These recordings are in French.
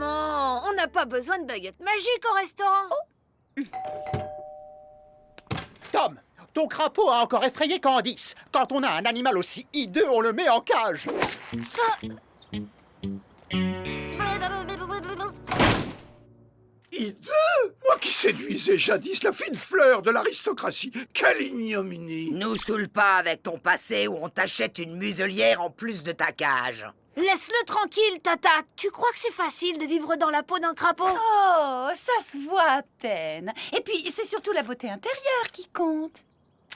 Maman, on n'a pas besoin de baguette magique au restaurant. Tom, ton crapaud a encore effrayé Candice. Quand on a un animal aussi hideux, on le met en cage. Hideux? Moi qui séduisais jadis la fine fleur de l'aristocratie. Quelle ignominie! Nous saoule pas avec ton passé où on t'achète une muselière en plus de ta cage. Laisse-le tranquille, Tata. Tu crois que c'est facile de vivre dans la peau d'un crapaud? Oh, ça se voit à peine. Et puis, c'est surtout la beauté intérieure qui compte.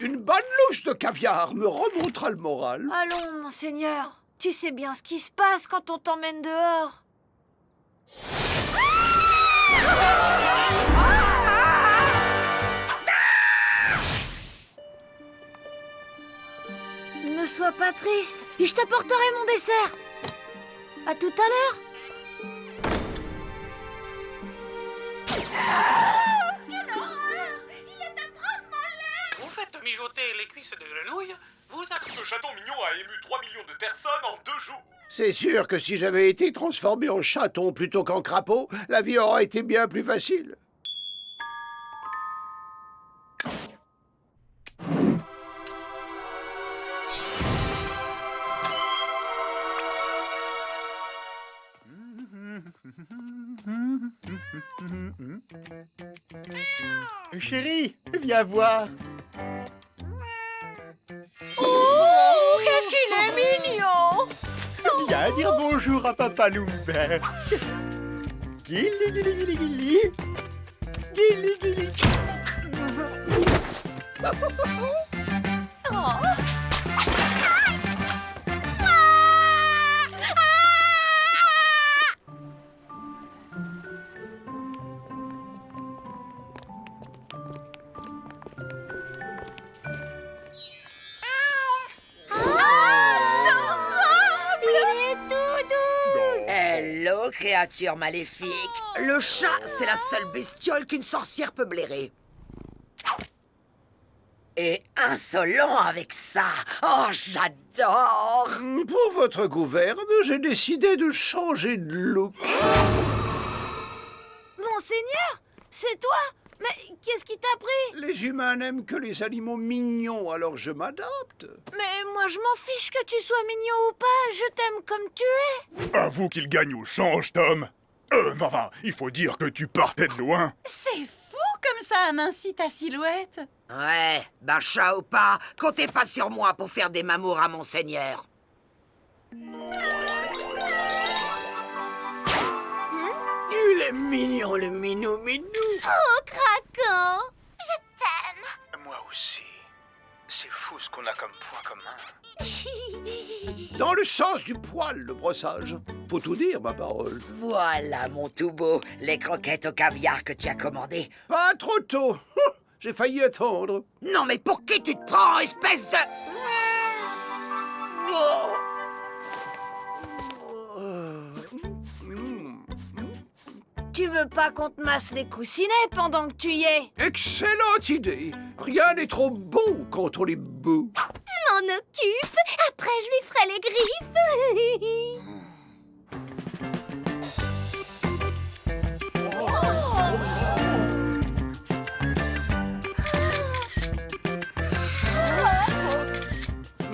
Une bonne louche de caviar me remontera le moral. Allons, monseigneur. Tu sais bien ce qui se passe quand on t'emmène dehors. Ne sois pas triste. Je t'apporterai mon dessert. À tout à l'heure. Vous faites mijoter les cuisses de grenouille, vous avez... Ce chaton mignon a ému 3 millions de personnes en 2 jours. C'est sûr que si j'avais été transformé en chaton plutôt qu'en crapaud, la vie aurait été bien plus facile. Chérie, viens voir. Oh, qu'est-ce qu'il est mignon! Viens dire bonjour à Papa Lumberg. Gilly, gilly, gilly, gilly. Gilly, gilly. Hello, créature maléfique. Le chat, c'est la seule bestiole qu'une sorcière peut blairer. Et insolent avec ça. Oh, j'adore. Pour votre gouverne, j'ai décidé de changer de look. Monseigneur, c'est toi? Mais qu'est-ce qui t'a pris? Les humains n'aiment que les animaux mignons, alors je m'adapte. Mais moi, je m'en fiche que tu sois mignon ou pas. Je t'aime comme tu es. Avoue qu'il gagne au change, Tom. Enfin, il faut dire que tu partais de loin. C'est fou comme ça amincit ta silhouette. Ouais, ben chat ou pas, comptez pas sur moi pour faire des mamours à monseigneur. Il est mignon, le minou-minou. Oh, craquant! Moi aussi. C'est fou ce qu'on a comme point commun. Dans le sens du poil, le brossage. Faut tout dire, ma parole. Voilà, mon tout beau, les croquettes au caviar que tu as commandées. Pas trop tôt. J'ai failli attendre. Non, mais pour qui tu te prends, espèce de... Oh. Tu veux pas qu'on te masse les coussinets pendant que tu y es? Excellente idée. Rien n'est trop bon contre les bouts. Je m'en occupe. Après, je lui ferai les griffes.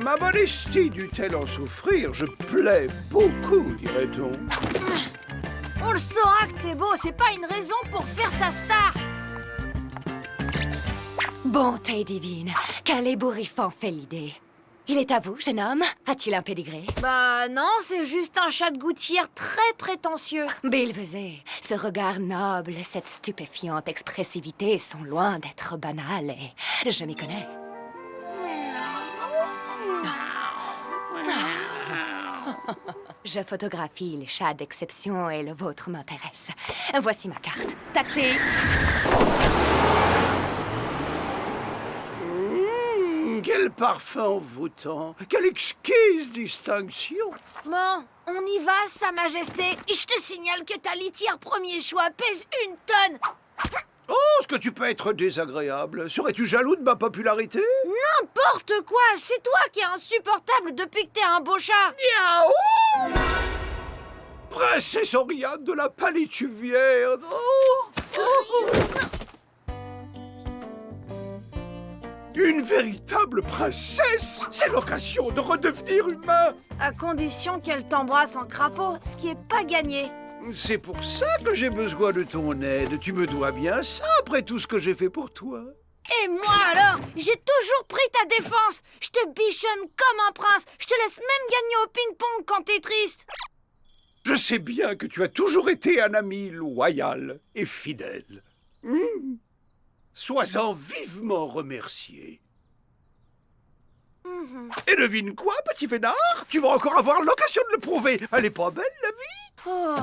Ma modestie dut-elle en souffrir? Je plais beaucoup, dirait-on. On le saura que t'es beau, c'est pas une raison pour faire ta star. Bonté divine, quel ébouriffant fait l'idée. Il est à vous, jeune homme? A-t-il un pédigré? Bah non, c'est juste un chat de gouttière très prétentieux. Bilvesé, ce regard noble, cette stupéfiante expressivité sont loin d'être banales et je m'y connais. Je photographie les chats d'exception et le vôtre m'intéresse. Voici ma carte. Taxi! Quel parfum envoûtant. Quelle exquise distinction. Bon, on y va, Sa Majesté. Je te signale que ta litière premier choix pèse 1 tonne. Oh, est-ce que tu peux être désagréable? Serais-tu jaloux de ma popularité? N'importe quoi, c'est toi qui es insupportable depuis que t'es un beau chat. Miaou! Princesse Oriane de la Palituvière. Une véritable princesse. C'est l'occasion de redevenir humain. À condition qu'elle t'embrasse en crapaud, ce qui est pas gagné. C'est pour ça que j'ai besoin de ton aide. Tu me dois bien ça après tout ce que j'ai fait pour toi. Et moi alors, j'ai toujours pris ta défense. Je te bichonne comme un prince. Je te laisse même gagner au ping-pong quand t'es triste. Je sais bien que tu as toujours été un ami loyal et fidèle. Sois-en vivement remercié. Et devine quoi, petit vénard? Tu vas encore avoir l'occasion de le prouver. Elle est pas belle, la vie? Oh.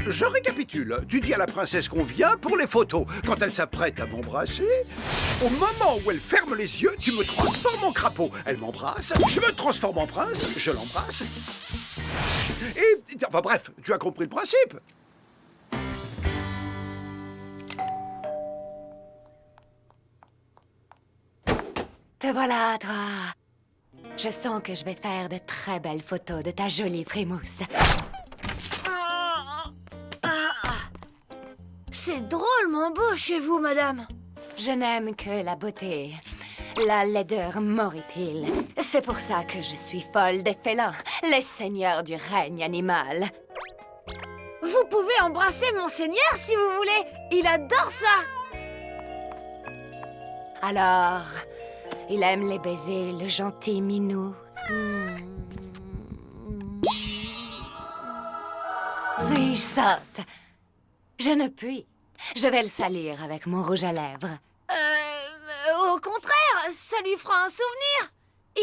Je récapitule. Tu dis à la princesse qu'on vient pour les photos. Quand elle s'apprête à m'embrasser, au moment où elle ferme les yeux, tu me transformes en crapaud. Elle m'embrasse, je me transforme en prince, je l'embrasse. Et, enfin bref, tu as compris le principe. Te voilà, toi. Je sens que je vais faire de très belles photos de ta jolie frimousse. C'est drôlement beau chez vous, madame. Je n'aime que la beauté, la laideur m'horripile. C'est pour ça que je suis folle des félins, les seigneurs du règne animal. Vous pouvez embrasser mon seigneur si vous voulez. Il adore ça. Alors, il aime les baisers, le gentil minou. Suis-je sotte? Je ne puis. Je vais le salir avec mon rouge à lèvres. Au contraire, ça lui fera un souvenir.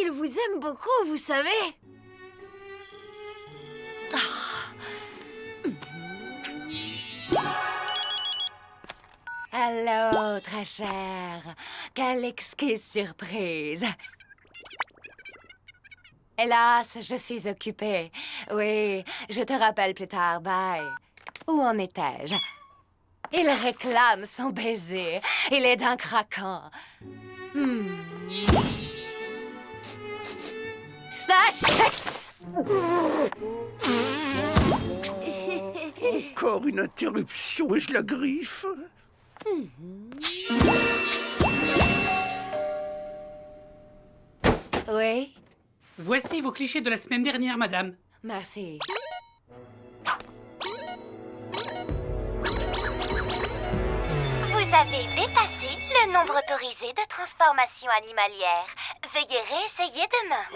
Il vous aime beaucoup, vous savez. Allô, très chère. Quelle exquise surprise. Hélas, je suis occupée. Oui, je te rappelle plus tard, bye. Où en étais-je? Il réclame son baiser. Il est d'un craquant. Encore une interruption et je la griffe. Oui, Voici vos clichés de la semaine dernière, madame. merci. Vous avez dépassé le nombre autorisé de transformations animalières. Veuillez réessayer demain.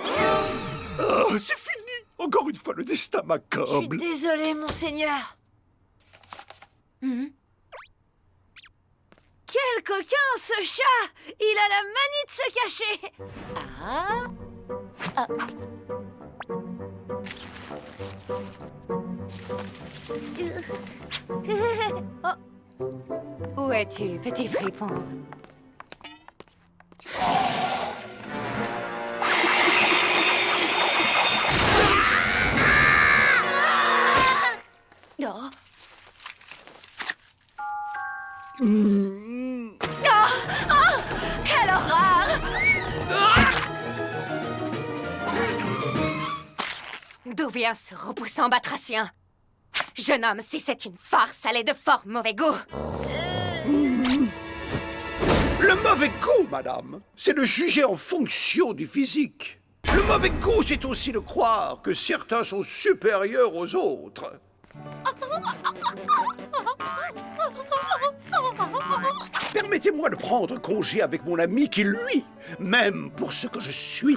Oh, c'est fini. Encore une fois, le destin Je suis m'accable. désolée, monseigneur. Quel coquin, ce chat! Il a la manie de se cacher. Ah. Où es-tu, petit fripon? Oh. Quelle horreur! D'où vient ce repoussant batracien? Jeune homme, si c'est une farce, elle est de fort mauvais goût. Le mauvais goût, madame, c'est de juger en fonction du physique. Le mauvais goût, c'est aussi de croire que certains sont supérieurs aux autres. Permettez-moi de prendre congé avec mon ami qui, lui, m'aime pour ce que je suis.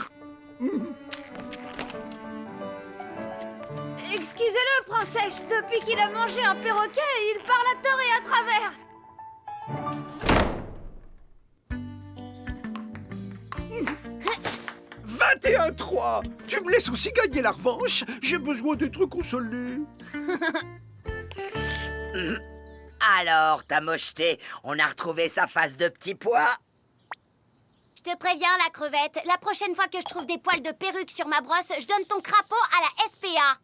Excusez-le, princesse. Depuis qu'il a mangé un perroquet, il parle à tort et à travers. 21-3. Tu me laisses aussi gagner la revanche. J'ai besoin d'être consolé. Alors, ta mocheté, on a retrouvé sa face de petit pois. Je te préviens, la crevette, la prochaine fois que je trouve des poils de perruque sur ma brosse, je donne ton crapaud à la SPA.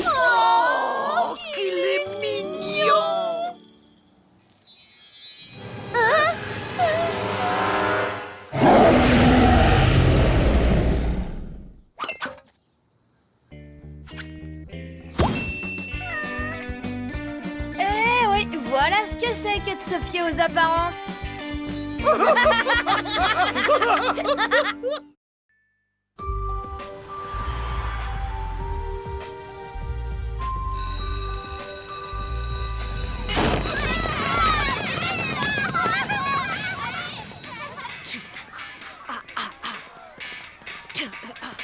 Oh, qu'il est mignon! c'est que de se fier aux apparences.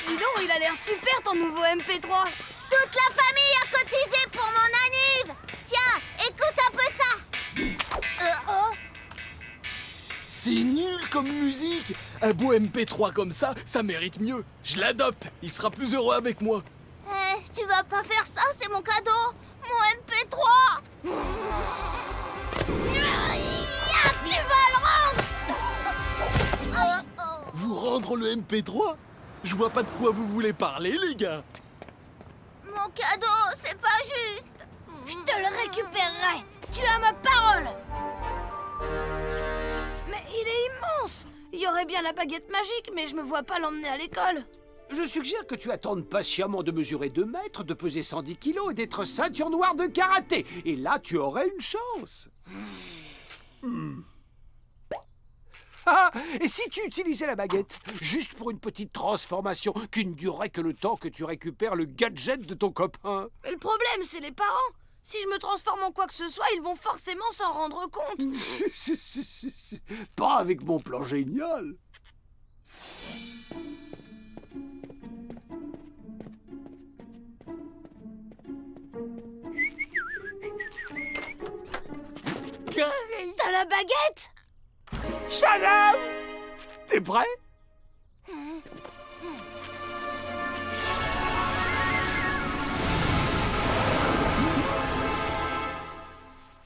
Dis donc, il a l'air super ton nouveau MP3. Toute la famille a cotisé pour mon anniv. Tiens, écoute un peu ça. C'est nul comme musique. Un beau MP3 comme ça mérite mieux. Je l'adopte, il sera plus heureux avec moi. Tu vas pas faire ça, c'est mon cadeau. Mon MP3. Tu vas le rendre. Vous rendre le MP3? Je vois pas de quoi vous voulez parler, les gars. Mon cadeau, c'est pas juste. Je te le récupérerai. Tu as ma parole. Mais il est immense. Il y aurait bien la baguette magique, mais je me vois pas l'emmener à l'école. Je suggère que tu attendes patiemment de mesurer 2 mètres, de peser 110 kilos et d'être ceinture noire de karaté. Et là, tu aurais une chance. Ah, et si tu utilisais la baguette, juste pour une petite transformation qui ne durerait que le temps que tu récupères le gadget de ton copain? Mais le problème, c'est les parents. Si je me transforme en quoi que ce soit, ils vont forcément s'en rendre compte. Pas avec mon plan génial. T'as la baguette? Shazam! T'es prêt?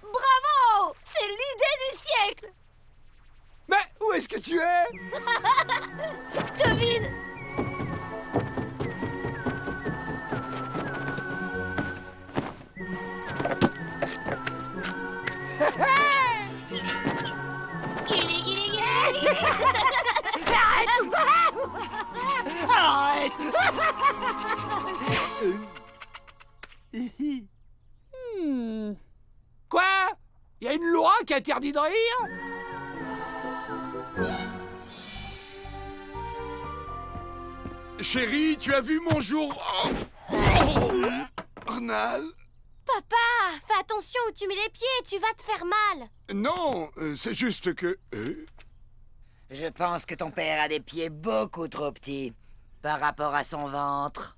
Bravo! C'est l'idée du siècle. Mais où est-ce que tu es? Devine. Guili, guili, guili. Arrête! Quoi? Y a une loi qui interdit de rire? Chérie, tu as vu mon jour... Ornal? Papa, fais attention où tu mets les pieds, tu vas te faire mal. Non, c'est juste que... Je pense que ton père a des pieds beaucoup trop petits par rapport à son ventre.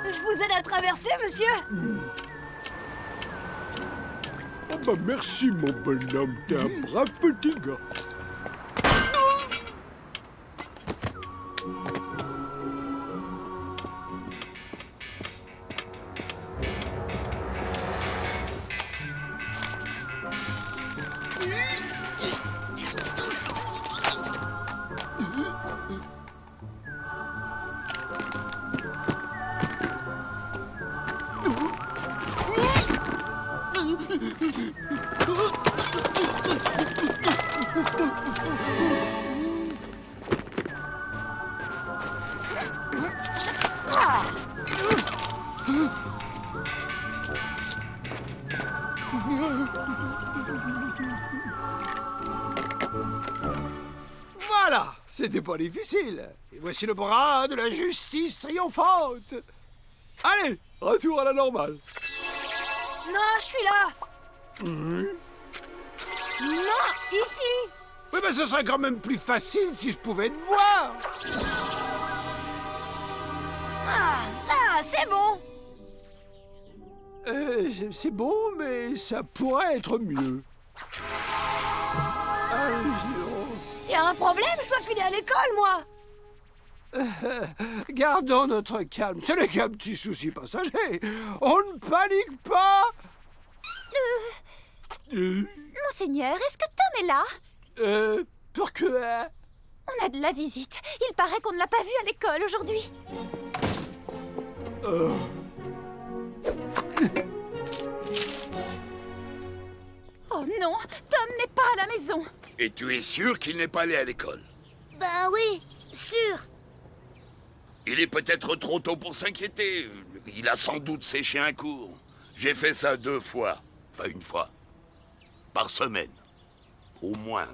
Je vous aide à traverser, monsieur. Oh bah merci mon bonhomme, t'es un brave petit gars. Voilà, c'était pas difficile. Et voici le bras de la justice triomphante. Allez, retour à la normale. Non, je suis là. Non, ici. Oui, mais ce serait quand même plus facile si je pouvais te voir. Ah, là, c'est bon. C'est bon, mais ça pourrait être mieux. Y a un problème, je dois filer à l'école, moi. Gardons notre calme. Ce n'est qu'un petit souci passager. On ne panique pas. Monseigneur, est-ce que Tom est là? Pourquoi? On a de la visite. Il paraît qu'on ne l'a pas vu à l'école aujourd'hui. Oh non, Tom n'est pas pas à la maison. Et tu es sûr qu'il n'est pas allé à l'école? Ben oui, sûr. Il est peut-être trop tôt pour s'inquiéter. Il a sans doute séché un cours. J'ai fait ça 2 fois. Enfin, 1 fois. Par semaine. Au moins.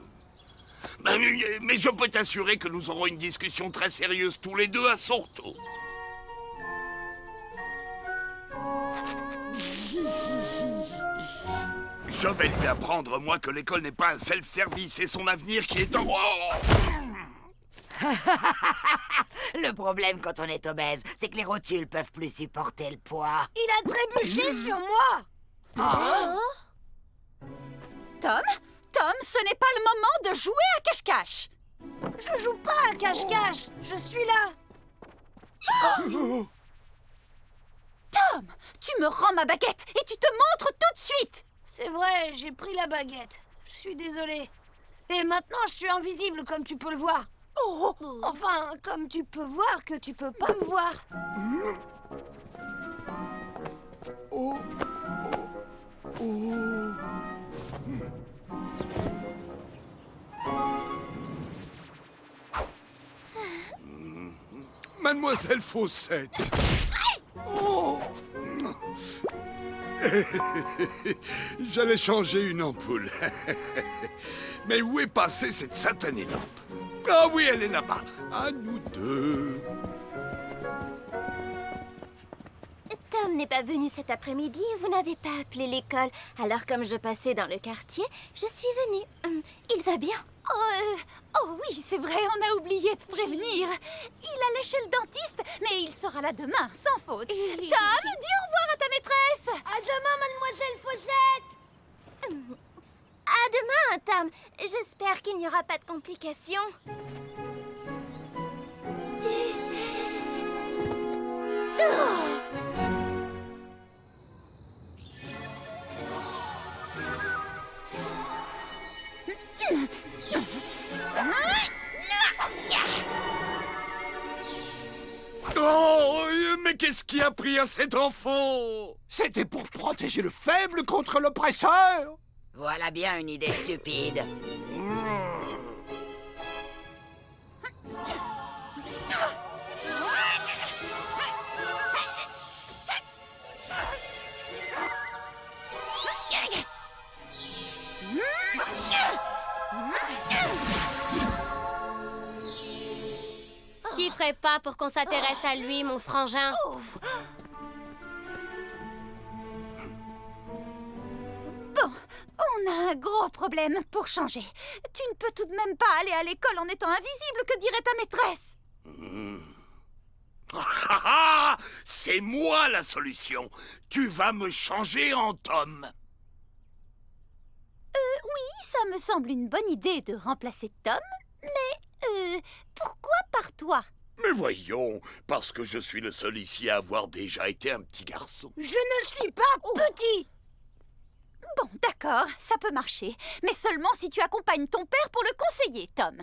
Mais je peux t'assurer que nous aurons une discussion très sérieuse tous les deux à son retour. Je vais lui apprendre, moi, que l'école n'est pas un self-service. C'est son avenir qui est en... Oh! Le problème quand on est obèse, c'est que les rotules peuvent plus supporter le poids. Il a trébuché sur moi. Tom, ce n'est pas le moment de jouer à cache-cache. Je joue pas à cache-cache. Je suis là. Tom, tu me rends ma baguette et tu te montres tout de suite. C'est vrai, j'ai pris la baguette. Je suis désolée. Et maintenant, je suis invisible, comme tu peux le voir. Enfin, comme tu peux voir que tu peux pas me voir. Mademoiselle Fawcett. Oh. J'allais changer une ampoule. Mais où est passée cette satanée lampe? Ah oui, elle est là-bas. À nous deux. Tom n'est pas venu cet après-midi et vous n'avez pas appelé l'école. Alors comme je passais dans le quartier, je suis venue. Il va bien? Oh oui, c'est vrai, on a oublié de prévenir. Il allait chez le dentiste, mais il sera là demain, sans faute. Tom, dis au revoir à ta maîtresse. À demain, mademoiselle Fawcett. À demain, Tom. J'espère qu'il n'y aura pas de complications. Oh, mais qu'est-ce qui a pris à cet enfant? C'était pour protéger le faible contre l'oppresseur. Voilà bien une idée stupide. Ce qu'il ferait pas pour qu'on s'intéresse à lui, mon frangin. Bon, on a un gros problème pour changer. Tu ne peux tout de même pas aller à l'école en étant invisible, que dirait ta maîtresse? C'est moi la solution. Tu vas me changer en Tom. Oui, ça me semble une bonne idée de remplacer Tom, mais pourquoi par toi? Mais voyons, parce que je suis le seul ici à avoir déjà été un petit garçon. Je ne suis pas petit. Bon, d'accord, ça peut marcher, mais seulement si tu accompagnes ton père pour le conseiller, Tom.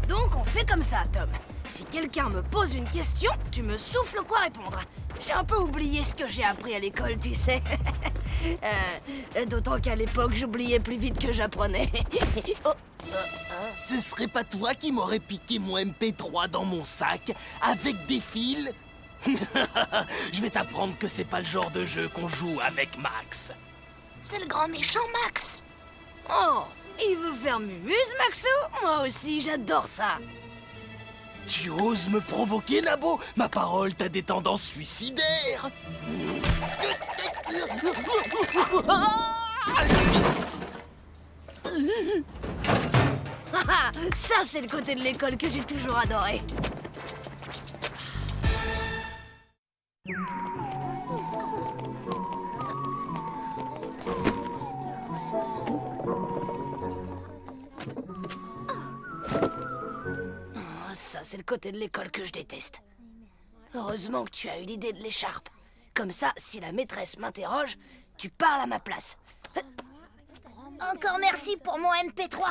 Donc on fait comme ça, Tom. Si quelqu'un me pose une question, tu me souffles quoi répondre. J'ai un peu oublié ce que j'ai appris à l'école, tu sais. D'autant qu'à l'époque, j'oubliais plus vite que j'apprenais. Ce serait pas toi qui m'aurais piqué mon MP3 dans mon sac avec des fils? Je vais t'apprendre que c'est pas le genre de jeu qu'on joue avec Max. C'est le grand méchant Max. Oh, il veut faire mumuse, Maxou? Moi aussi, j'adore ça. Tu oses me provoquer, Nabo? Ma parole, t'as des tendances suicidaires. Ça, c'est le côté de l'école que j'ai toujours adoré. Ça, c'est le côté de l'école que je déteste. Heureusement que tu as eu l'idée de l'écharpe. Comme ça, si la maîtresse m'interroge, tu parles à ma place. Encore merci pour mon MP3.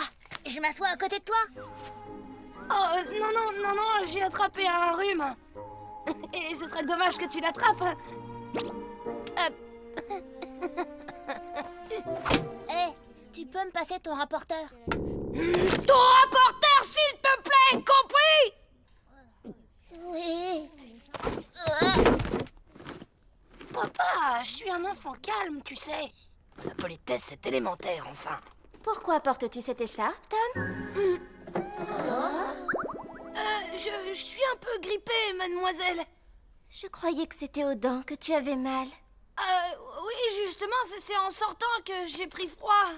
Je m'assois à côté de toi. Oh, non, j'ai attrapé un rhume. Et ce serait dommage que tu l'attrapes. Hé, tu peux me passer ton rapporteur? Ton rapporteur, s'il te plaît, compris? Oui. Papa, je suis un enfant calme, tu sais. La politesse, c'est élémentaire, enfin. Pourquoi portes-tu cette écharpe, Tom? Je suis un peu grippée, mademoiselle. Je croyais que c'était aux dents que tu avais mal. Oui, justement, c'est en sortant que j'ai pris froid.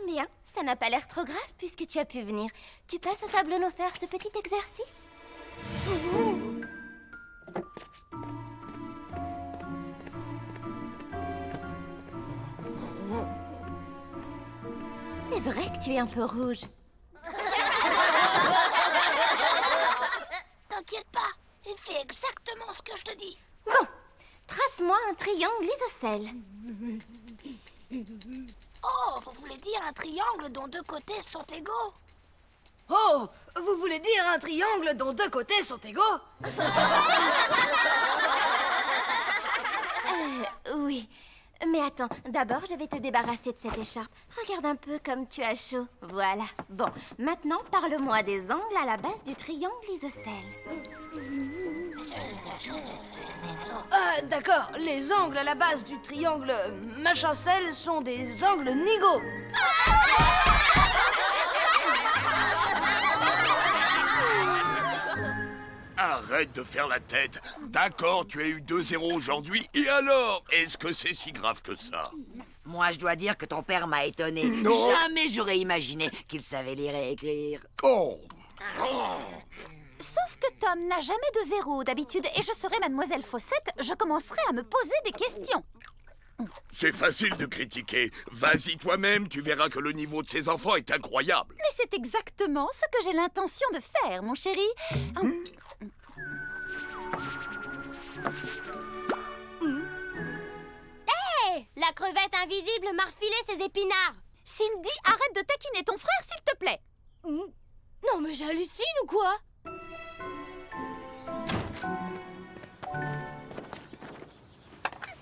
Bien, ça n'a pas l'air trop grave puisque tu as pu venir. Tu passes au tableau nous faire ce petit exercice? C'est vrai que tu es un peu rouge. T'inquiète pas, et fais exactement ce que je te dis. Bon, trace-moi un triangle isocèle. Oh, vous voulez dire un triangle dont deux côtés sont égaux? Oh, vous voulez dire un triangle dont deux côtés sont égaux? Oui. Mais attends, d'abord je vais te débarrasser de cette écharpe. Regarde un peu comme tu as chaud. Voilà. Bon, maintenant parle-moi des angles à la base du triangle isocèle. D'accord, les angles à la base du triangle machin-celle sont des angles nigauds. Arrête de faire la tête. D'accord, tu as eu 2-0 aujourd'hui, et alors? Est-ce que c'est si grave que ça? Moi, je dois dire que ton père m'a étonné. Non. Jamais j'aurais imaginé qu'il savait lire et écrire. Oh! Sauf que Tom n'a jamais de 0 d'habitude et je serai Mademoiselle Fossette, je commencerai à me poser des questions. C'est facile de critiquer. Vas-y toi-même, tu verras que le niveau de ces enfants est incroyable. Mais c'est exactement ce que j'ai l'intention de faire, mon chéri. Hé, la crevette invisible m'a refilé ses épinards. Cindy, arrête de taquiner ton frère, s'il te plaît. Non mais j'hallucine ou quoi?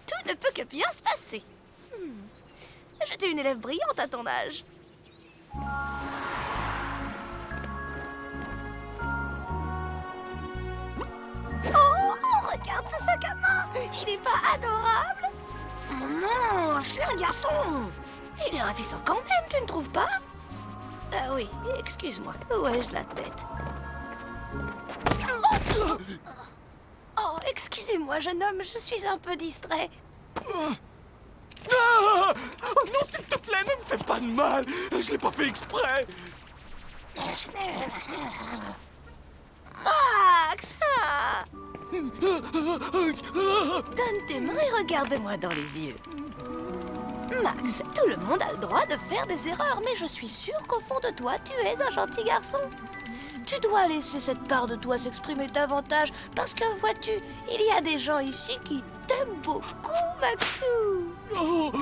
Tout ne peut que bien se passer. J'étais une élève brillante à ton âge. Oh, regarde ce sac à main. Il est pas adorable? Non, je suis un garçon. Il est ravissant quand même, tu ne trouves pas? Ah oui, excuse-moi. Où ai-je la tête? Oh, excusez-moi, jeune homme, je suis un peu distrait. Ah! Oh non, s'il te plaît, ne me fais pas de mal. Je l'ai pas fait exprès. Max! Donne tes mains et regarde-moi dans les yeux. Max, tout le monde a le droit de faire des erreurs, mais je suis sûre qu'au fond de toi, tu es un gentil garçon. Tu dois laisser cette part de toi s'exprimer davantage, parce que, vois-tu, il y a des gens ici qui t'aiment beaucoup, Maxou. Oh.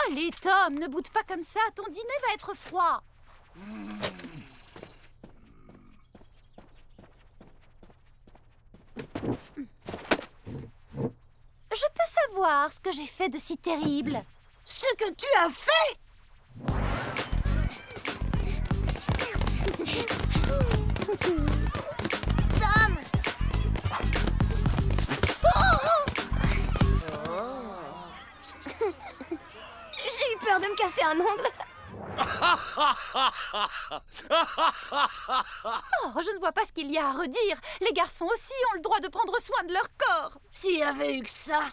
Allez, Tom, ne boude pas comme ça, ton dîner va être froid. Je peux savoir ce que j'ai fait de si terrible? Ce que tu as fait? Tom! J'ai eu peur de me casser un ongle. Oh, je ne vois pas ce qu'il y a à redire. Les garçons aussi ont le droit de prendre soin de leur corps. S'il y avait eu que ça.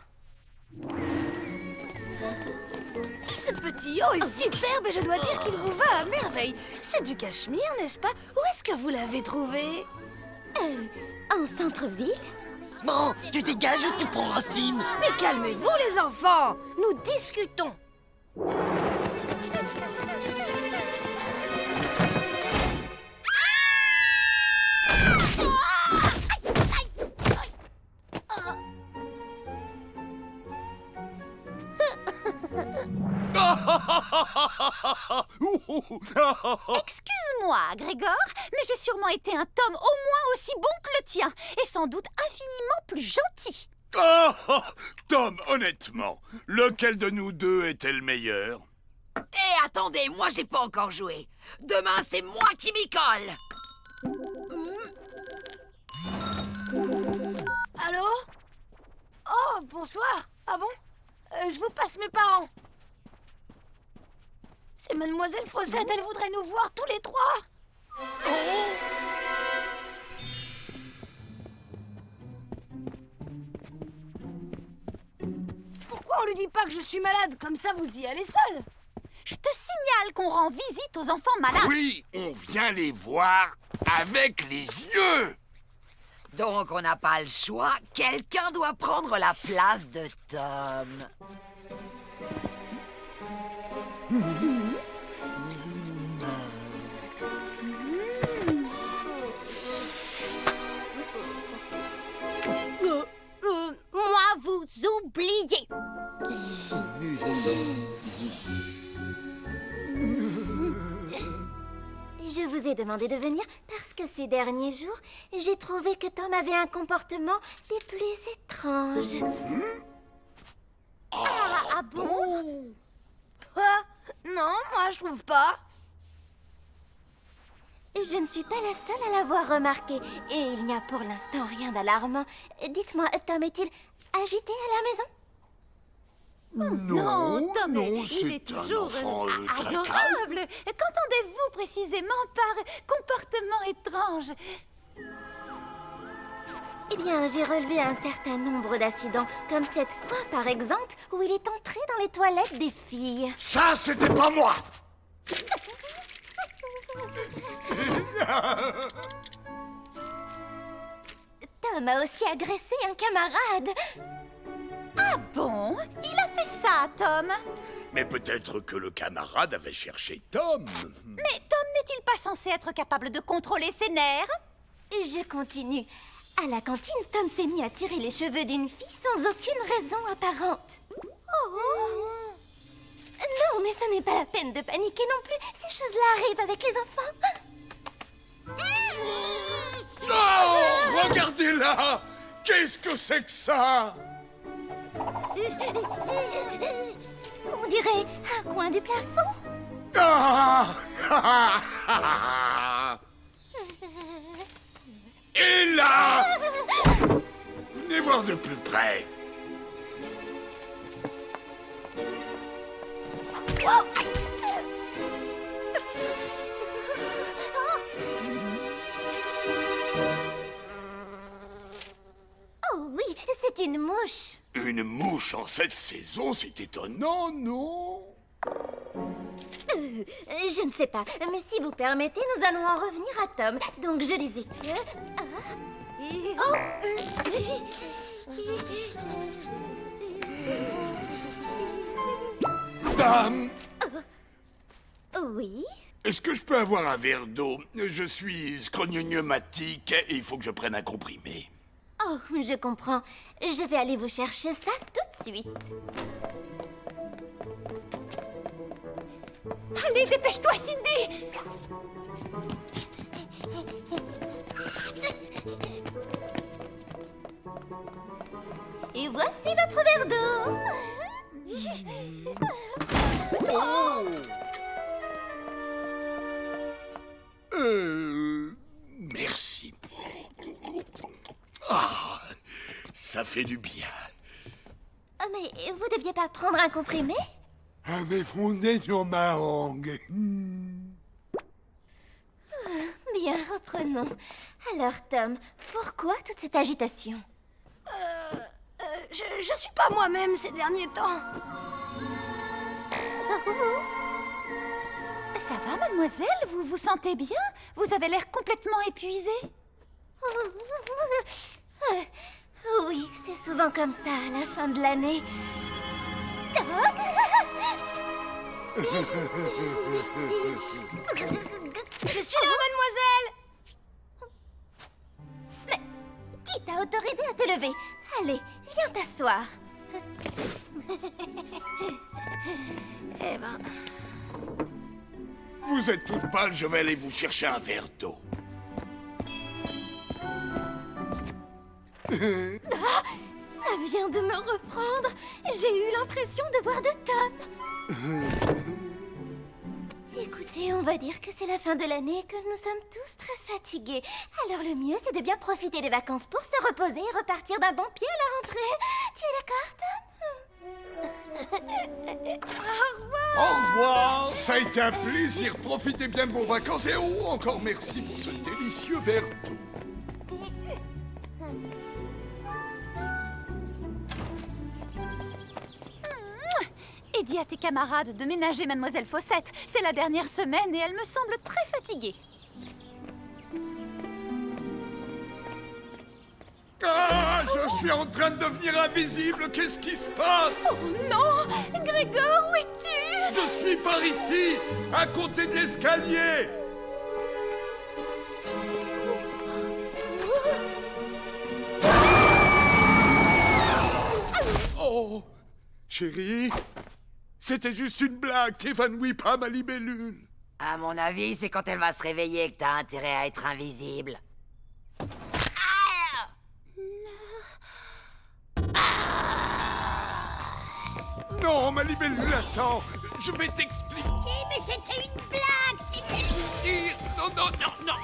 Ce petit haut est superbe et je dois dire qu'il vous va à merveille. C'est du cachemire, n'est-ce pas? Où est-ce que vous l'avez trouvé? En centre-ville? Bon, tu dégages ou tu prends racine? Mais calmez-vous les enfants. Nous discutons. Excuse-moi, Grégor, mais j'ai sûrement été un Tom au moins aussi bon que le tien, et sans doute infiniment plus gentil. Oh, Tom, honnêtement, lequel de nous deux était le meilleur? Eh, attendez, moi j'ai pas encore joué. Demain, c'est moi qui m'y colle. Allô? Oh, bonsoir. Ah bon? Je vous passe mes parents. C'est Mademoiselle Fawcett, elle voudrait nous voir tous les trois. Pourquoi on lui dit pas que je suis malade? Comme ça, vous y allez seul. Je te signale qu'on rend visite aux enfants malades. Oui, on vient les voir avec les yeux. Donc, on n'a pas le choix. Quelqu'un doit prendre la place de Tom. Moi, vous oubliez. Je vous ai demandé de venir parce que ces derniers jours, j'ai trouvé que Tom avait un comportement des plus étranges. Ah bon? Non, moi je trouve pas. Je ne suis pas la seule à l'avoir remarqué et il n'y a pour l'instant rien d'alarmant. Dites-moi, Tom est-il agité à la maison? Non, Tom, il c'est est toujours un enfant très calme. adorable. Qu'entendez-vous précisément par comportement étrange? Eh bien, j'ai relevé un certain nombre d'accidents, comme cette fois, par exemple, où il est entré dans les toilettes des filles. Ça, c'était pas moi. Tom a aussi agressé un camarade. Ah bon? Il a fait ça, Tom? Mais peut-être que le camarade avait cherché Tom. Mais Tom n'est-il pas censé être capable de contrôler ses nerfs? Je continue. À la cantine, Tom s'est mis à tirer les cheveux d'une fille sans aucune raison apparente. Oh! Non, mais ce n'est pas la peine de paniquer non plus. Ces choses-là arrivent avec les enfants. Oh, regardez-la! Qu'est-ce que c'est que ça? On dirait un coin du plafond. Ah! Et là! Venez voir de plus près. Oh oui, c'est une mouche. Une mouche en cette saison, c'est étonnant, non? Je ne sais pas, mais si vous permettez, nous allons en revenir à Tom. Donc je disais que... Dame, Oui? est-ce que je peux avoir un verre d'eau? Je suis scrognognomatique et il faut que je prenne un comprimé. Oh, je comprends. Je vais aller vous chercher ça tout de suite. Allez, dépêche-toi, Cindy! Et voici votre verre d'eau. Merci. Ah, ça fait du bien. Oh, mais vous deviez pas prendre un comprimé? Avec fondé sur ma langue. Bien, reprenons. Alors, Tom, pourquoi toute cette agitation? Je suis pas moi-même ces derniers temps. Ça va, mademoiselle? Vous vous sentez bien? Vous avez l'air complètement épuisée. Oui, c'est souvent comme ça à la fin de l'année. Je suis là, mademoiselle! Qui t'a autorisé à te lever? Allez, viens t'asseoir. Eh ben... Vous êtes toute pâle, je vais aller vous chercher un verre d'eau. Ça vient de me reprendre. J'ai eu l'impression de voir de Tom. Écoutez, on va dire que c'est la fin de l'année et que nous sommes tous très fatigués. Alors le mieux, c'est de bien profiter des vacances pour se reposer et repartir d'un bon pied à la rentrée. Tu es d'accord, Tom? Au revoir. Ça a été un plaisir. Profitez bien de vos vacances et encore merci pour ce délicieux verre d'eau. Et dis à tes camarades de ménager Mademoiselle Fossette. C'est la dernière semaine et elle me semble très fatiguée. Ah, je suis en train de devenir invisible. Qu'est-ce qui se passe? Oh non! Grégor, où es-tu? Je suis par ici, à côté de l'escalier. Oh, chérie, c'était juste une blague. T'évanouis pas ma libellule. À mon avis, c'est quand elle va se réveiller que t'as intérêt à être invisible. Non, ma libellule, attends. Je vais t'expliquer. Mais c'était une blague, c'était... Non, non, non, non.